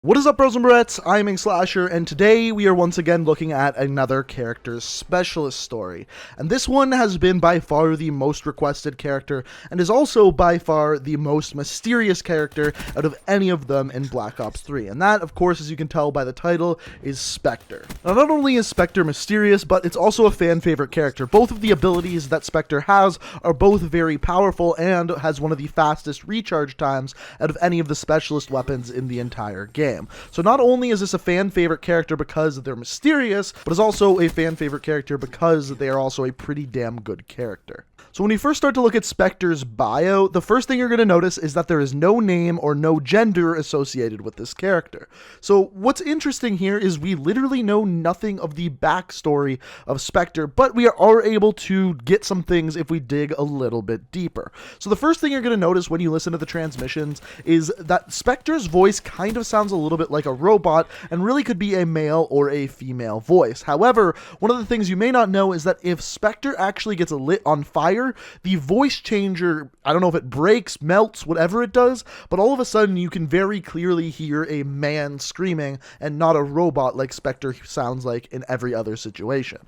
What is up, bros and barrettes? I'm Inkslasher, and today we are once again looking at another character's specialist story. And this one has been by far the most requested character, and is also by far the most mysterious character out of any of them in Black Ops 3. And that, of course, as you can tell by the title, is Specter. Now, not only is Specter mysterious, but it's also a fan favorite character. Both of the abilities that Specter has are both very powerful and has one of the fastest recharge times out of any of the specialist weapons in the entire game. So not only is this a fan favorite character because they're mysterious, but is also a fan favorite character because they are also a pretty damn good character. So when you first start to look at Specter's bio, the first thing you're going to notice is that there is no name or no gender associated with this character. So what's interesting here is we literally know nothing of the backstory of Specter, but we are able to get some things if we dig a little bit deeper. So the first thing you're going to notice when you listen to the transmissions is that Specter's voice kind of sounds a little bit like a robot and really could be a male or a female voice. However, one of the things you may not know is that if Specter actually gets lit on fire, the voice changer, I don't know if it breaks, melts, whatever it does, but all of a sudden you can very clearly hear a man screaming and not a robot like Specter sounds like in every other situation.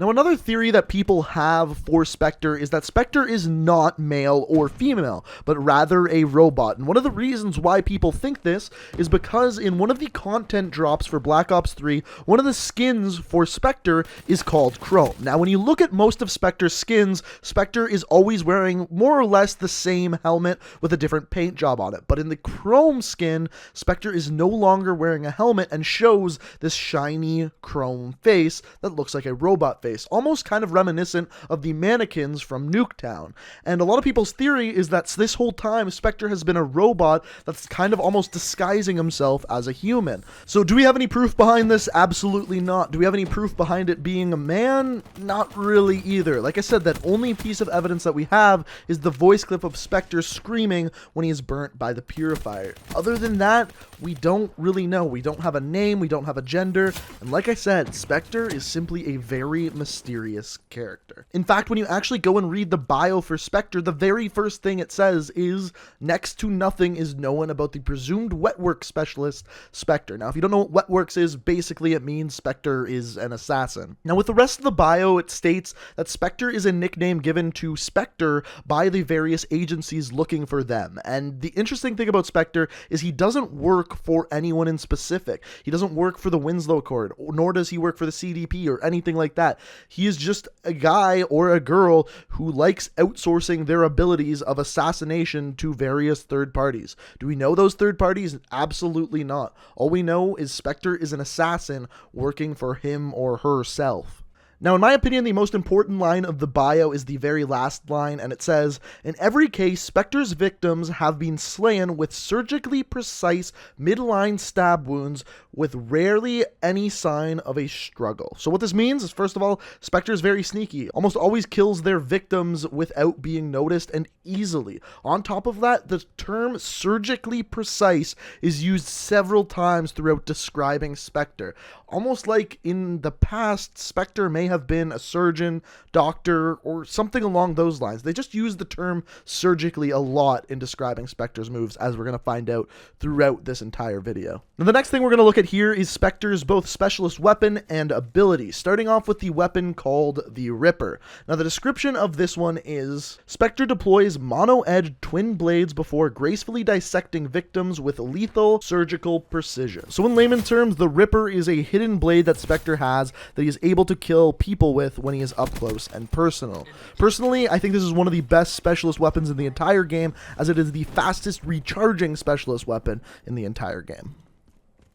Now, another theory that people have for Specter is that Specter is not male or female, but rather a robot. And one of the reasons why people think this is because in one of the content drops for Black Ops 3, one of the skins for Specter is called Chrome. Now, when you look at most of Specter's skins, Specter is always wearing more or less the same helmet with a different paint job on it. But in the Chrome skin, Specter is no longer wearing a helmet and shows this shiny chrome face that looks like a robot face. Almost kind of reminiscent of the mannequins from Nuketown. And a lot of people's theory is that this whole time Specter has been a robot that's kind of almost disguising himself as a human. So do we have any proof behind this? Absolutely not. Do we have any proof behind it being a man? Not really either. Like I said, that only piece of evidence that we have is the voice clip of Specter screaming when he is burnt by the purifier. Other than that, we don't really know. We don't have a name, we don't have a gender, and like I said, Specter is simply a very mysterious character. In fact, when you actually go and read the bio for Specter, the very first thing it says is, next to nothing is known about the presumed wetwork specialist, Specter. Now, if you don't know what wetworks is, basically it means Specter is an assassin. Now, with the rest of the bio, it states that Specter is a nickname given to Specter by the various agencies looking for them. And the interesting thing about Specter is he doesn't work for anyone in specific. He doesn't work for the Winslow Accord, nor does he work for the CDP or anything like that. He is just a guy or a girl who likes outsourcing their abilities of assassination to various third parties. Do we know those third parties? Absolutely not. All we know is Specter is an assassin working for him or herself. Now, in my opinion, the most important line of the bio is the very last line, and it says, "In every case, Specter's victims have been slain with surgically precise midline stab wounds with rarely any sign of a struggle." So what this means is, first of all, Specter is very sneaky, almost always kills their victims without being noticed and easily. On top of that, the term surgically precise is used several times throughout describing Specter. Almost like in the past, Specter may have been a surgeon, doctor, or something along those lines. They just use the term surgically a lot in describing Specter's moves, as we're going to find out throughout this entire video. Now, the next thing we're going to look at here is Specter's both specialist weapon and ability, starting off with the weapon called the Ripper. Now, the description of this one is, Specter deploys mono-edged twin blades before gracefully dissecting victims with lethal surgical precision. So in layman terms, the Ripper is a hidden blade that Specter has that he is able to kill people with when he is up close and personal. Personally, I think this is one of the best specialist weapons in the entire game, as it is the fastest recharging specialist weapon in the entire game.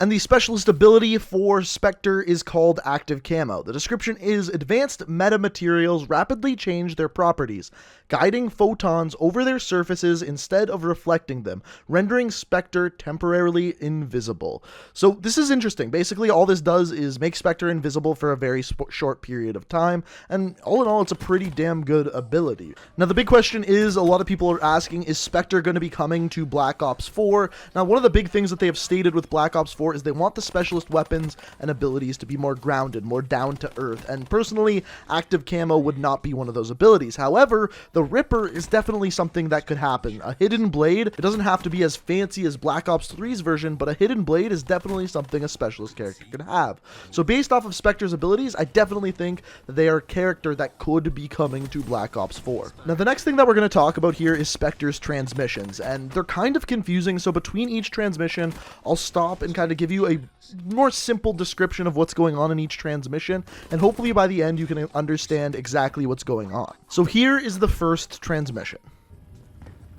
And the specialist ability for Specter is called Active Camo. The description is, advanced metamaterials rapidly change their properties, guiding photons over their surfaces instead of reflecting them, rendering Specter temporarily invisible. So this is interesting. Basically, all this does is make Specter invisible for a very short period of time, and all in all, it's a pretty damn good ability. Now, the big question is, a lot of people are asking, is Specter going to be coming to Black Ops 4? Now, one of the big things that they have stated with Black Ops 4 for is they want the specialist weapons and abilities to be more grounded, more down to earth, and personally, active camo would not be one of those abilities. However, the Ripper is definitely something that could happen. A hidden blade, it doesn't have to be as fancy as Black Ops 3's version, but a hidden blade is definitely something a specialist character could have. So based off of Spectre's abilities, I definitely think that they are a character that could be coming to Black Ops 4. Now the next thing that we're going to talk about here is Spectre's transmissions, and they're kind of confusing, so between each transmission, I'll stop and kind of give you a more simple description of what's going on in each transmission, and hopefully by the end you can understand exactly what's going on. So here is the first transmission.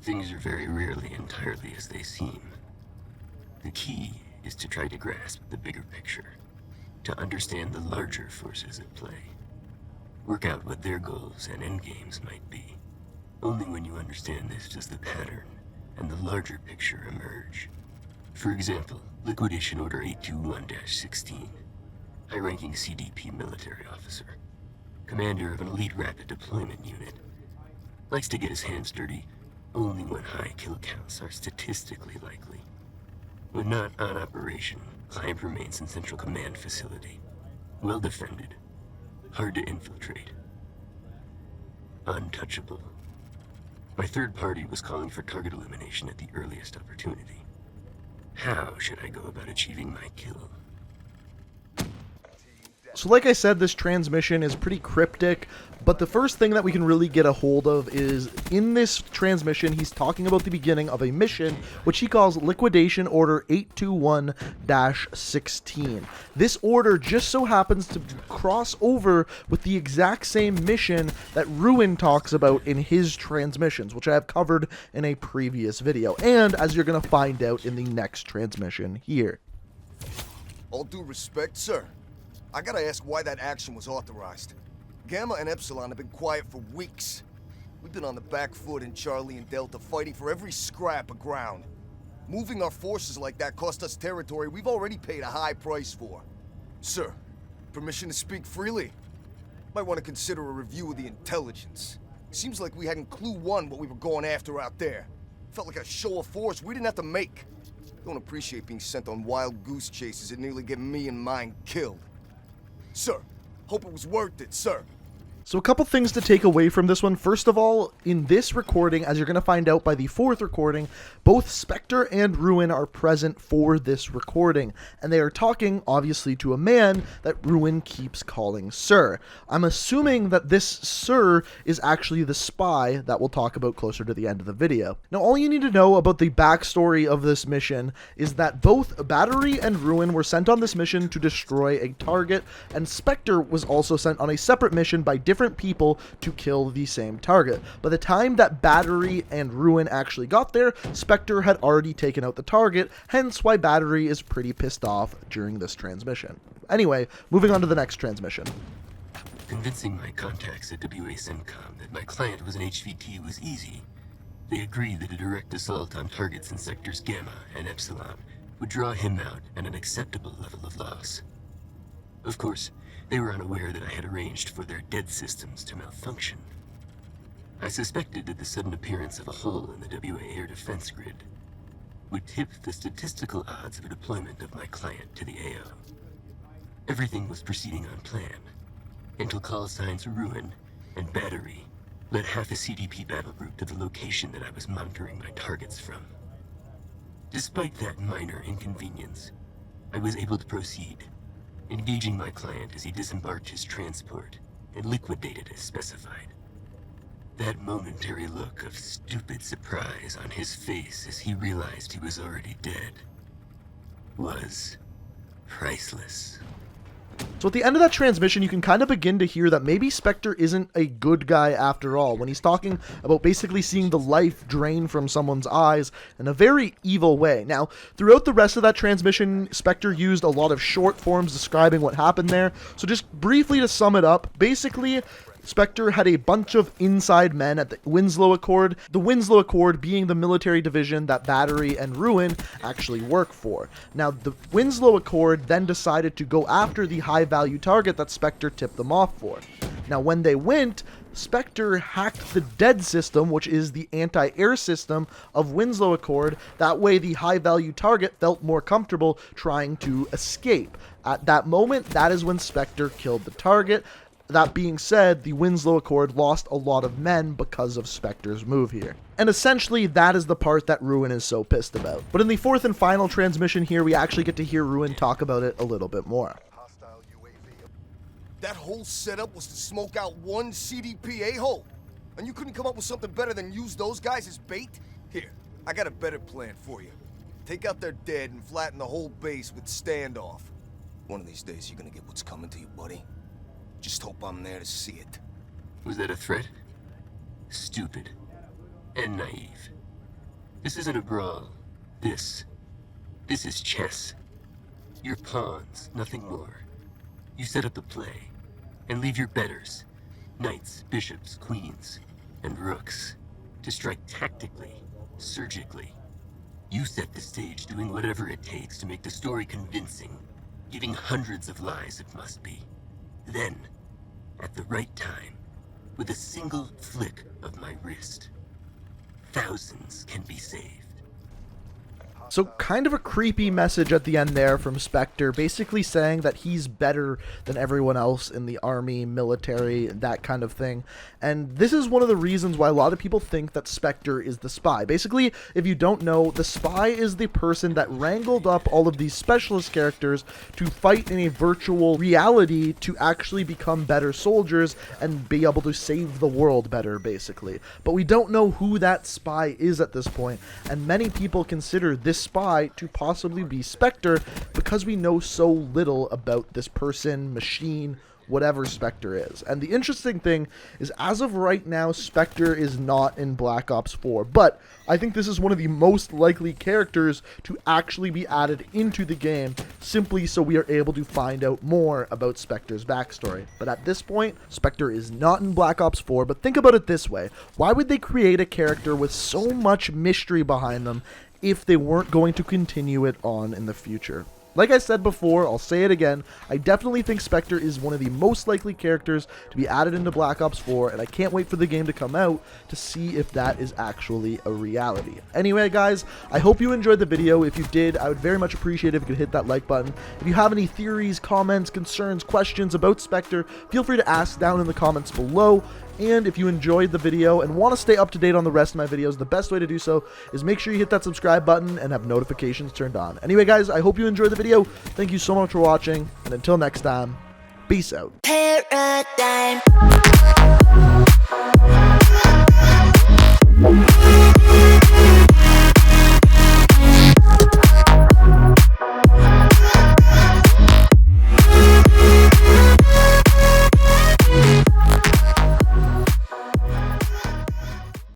Things are very rarely entirely as they seem. The key is to try to grasp the bigger picture, to understand the larger forces at play. Work out what their goals and endgames might be. Only when you understand this does the pattern and the larger picture emerge. For example, Liquidation Order 821-16, high-ranking CDP military officer, commander of an elite rapid deployment unit, likes to get his hands dirty only when high kill counts are statistically likely. When not on operation, client remains in Central Command facility, well defended, hard to infiltrate, untouchable. My third party was calling for target elimination at the earliest opportunity. How should I go about achieving my kill? So like I said, this transmission is pretty cryptic, but the first thing that we can really get a hold of is in this transmission, he's talking about the beginning of a mission, which he calls Liquidation Order 821-16. This order just so happens to cross over with the exact same mission that Ruin talks about in his transmissions, which I have covered in a previous video, and as you're going to find out in the next transmission here. All due respect, sir, I gotta ask why that action was authorized. Gamma and Epsilon have been quiet for weeks. We've been on the back foot in Charlie and Delta, fighting for every scrap of ground. Moving our forces like that cost us territory we've already paid a high price for. Sir, permission to speak freely? Might want to consider a review of the intelligence. Seems like we hadn't clue one what we were going after out there. Felt like a show of force we didn't have to make. Don't appreciate being sent on wild goose chases that nearly get me and mine killed. Sir, hope it was worth it, sir. So a couple things to take away from this one. First of all, in this recording, as you're going to find out by the fourth recording, both Spectre and Ruin are present for this recording, and they are talking, obviously, to a man that Ruin keeps calling Sir. I'm assuming that this Sir is actually the spy that we'll talk about closer to the end of the video. Now, all you need to know about the backstory of this mission is that both Battery and Ruin were sent on this mission to destroy a target, and Spectre was also sent on a separate mission by different people to kill the same target. By the time that Battery and Ruin actually got there, Spectre had already taken out the target, hence why Battery is pretty pissed off during this transmission. Anyway, moving on to the next transmission. Convincing my contacts at WA CENTCOM that my client was an HVT was easy. They agreed that a direct assault on targets in sectors Gamma and Epsilon would draw him out at an acceptable level of loss. Of course, they were unaware that I had arranged for their dead systems to malfunction. I suspected that the sudden appearance of a hole in the WA air defense grid would tip the statistical odds of a deployment of my client to the AO. Everything was proceeding on plan, until call signs Ruin and Battery led half a CDP battle group to the location that I was monitoring my targets from. Despite that minor inconvenience, I was able to proceed, engaging my client as he disembarked his transport and liquidated as specified. That momentary look of stupid surprise on his face as he realized he was already dead was priceless. So at the end of that transmission, you can kind of begin to hear that maybe Spectre isn't a good guy after all, when he's talking about basically seeing the life drain from someone's eyes in a very evil way. Now, throughout the rest of that transmission, Spectre used a lot of short forms describing what happened there. So just briefly to sum it up, basically, Spectre had a bunch of inside men at the Winslow Accord, the Winslow Accord being the military division that Battery and Ruin actually work for. Now, the Winslow Accord then decided to go after the high-value target that Spectre tipped them off for. Now, when they went, Spectre hacked the dead system, which is the anti-air system of Winslow Accord. That way the high-value target felt more comfortable trying to escape. At that moment, that is when Spectre killed the target. That being said, the Winslow Accord lost a lot of men because of Spectre's move here. And essentially, that is the part that Ruin is so pissed about. But in the fourth and final transmission here, we actually get to hear Ruin talk about it a little bit more. That whole setup was to smoke out one CDP a-hole. And you couldn't come up with something better than use those guys as bait? Here, I got a better plan for you. Take out their dead and flatten the whole base with standoff. One of these days, you're gonna get what's coming to you, buddy. Just hope I'm there to see it. Was that a threat? Stupid. And naive. This isn't a brawl. This is chess. You're pawns, nothing more. You set up the play, and leave your betters, knights, bishops, queens, and rooks, to strike tactically, surgically. You set the stage, doing whatever it takes to make the story convincing, giving hundreds of lies it must be. Then, at the right time, with a single flick of my wrist, thousands can be saved. So kind of a creepy message at the end there from Spectre, basically saying that he's better than everyone else in the army, military, that kind of thing. And this is one of the reasons why a lot of people think that Spectre is the spy. Basically, if you don't know, the spy is the person that wrangled up all of these specialist characters to fight in a virtual reality to actually become better soldiers and be able to save the world better, basically. But we don't know who that spy is at this point, and many people consider this spy to possibly be Spectre because we know so little about this person, machine, whatever Spectre is. And the interesting thing is, as of right now, Spectre is not in Black Ops 4, but I think this is one of the most likely characters to actually be added into the game, simply so we are able to find out more about Spectre's backstory. But at this point, Spectre is not in Black Ops 4, but think about it this way. Why would they create a character with so much mystery behind them if they weren't going to continue it on in the future? Like I said before, I'll say it again, I definitely think Spectre is one of the most likely characters to be added into Black Ops 4, and I can't wait for the game to come out to see if that is actually a reality. Anyway, guys, I hope you enjoyed the video. If you did, I would very much appreciate it if you could hit that like button. If you have any theories, comments, concerns, questions about Spectre, feel free to ask down in the comments below. And if you enjoyed the video and want to stay up to date on the rest of my videos, the best way to do so is make sure you hit that subscribe button and have notifications turned on. Anyway, guys, I hope you enjoyed the video. Thank you so much for watching, and until next time, peace out. Paradigm.